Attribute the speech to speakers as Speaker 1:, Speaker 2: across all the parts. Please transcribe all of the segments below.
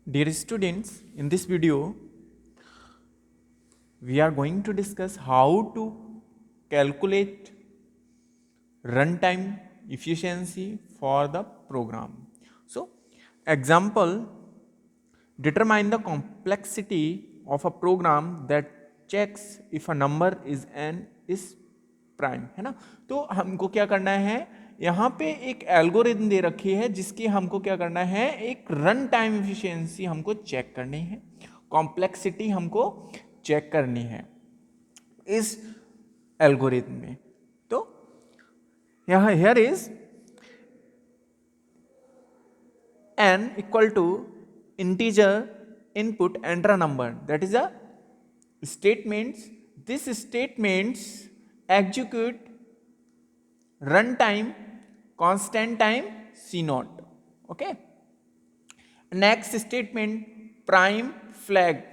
Speaker 1: Dear students, in this video, we are going to discuss how to calculate runtime efficiency for the program. So, example, determine the complexity of a program that checks if a number is n is prime, है ना. तो हमको क्या करना है, यहाँ पे एक एल्गोरिथम दे रखी है जिसकी हमको क्या करना है, एक रन टाइम एफिशिएंसी हमको चेक करनी है, कॉम्प्लेक्सिटी हमको चेक करनी है इस एल्गोरिथम में. तो यहाँ here is n equal to integer input enter a number, that is a statements. This statements execute runtime constant time c naught. Okay. Next statement, prime flag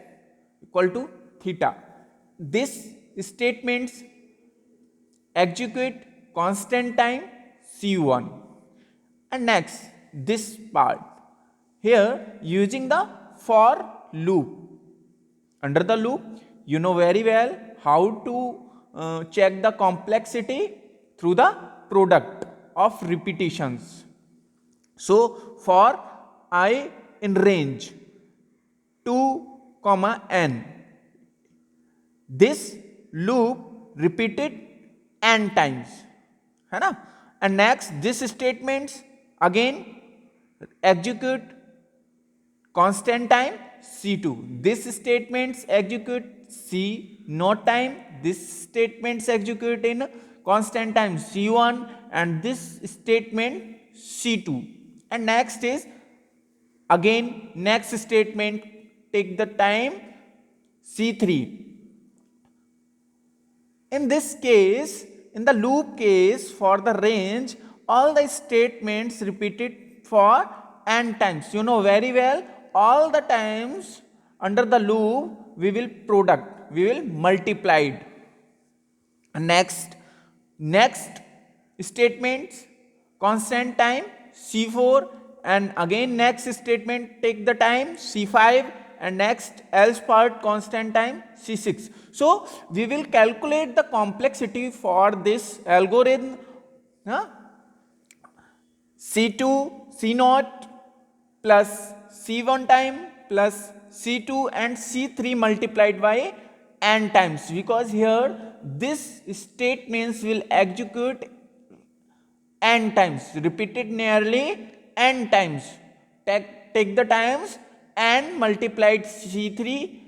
Speaker 1: equal to theta. This statements execute constant time c1. And next this part here using the for loop. Under the loop, you know very well how to check the complexity through the product of repetitions. So for I in range 2 comma n, this loop repeated n times, है ना. And next this statements again execute constant time c2. This statements execute c naught time. This statements execute in constant time c1 and this statement c2. And next is again next statement take the time c3. In this case, in the loop case for the range, all the statements repeated for n times. You know very well, all the times under the loop we will product, we will multiply it. Next statements constant time c4 and again next statement take the time c5 and next else part constant time c6. So we will calculate the complexity for this algorithm, c2 c0 plus c1 time plus c2 and c3 multiplied by n times, because here this statements will execute n times, repeated nearly n times. Take the times n multiplied c3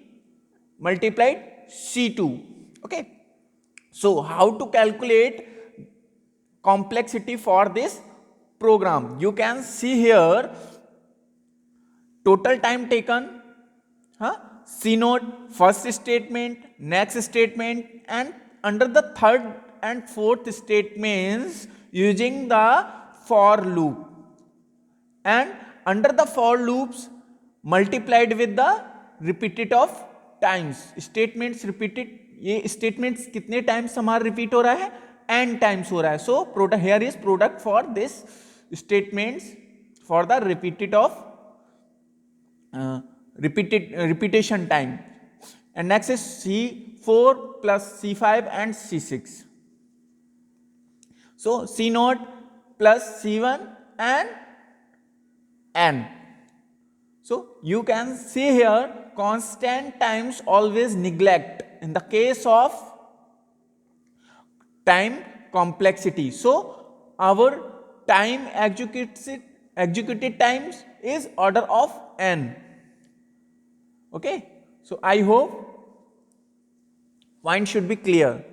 Speaker 1: multiplied c2. Okay. So how to calculate complexity for this program? You can see here total time taken, c naught, first statement, next statement, and under the third and fourth statements using the for loop, and under the for loops multiplied with the repeated of times. Statements repeated, ये statements कितने times हमारा repeat हो रहा है, n times हो रहा है. So product here is product for this statements for the repeated of repetition time. And next is c4 plus c5 and c6. So c0 plus c1 and n. So you can see here constant times always neglect in the case of time complexity. So our time executed times is order of n. Okay. So I hope point should be clear.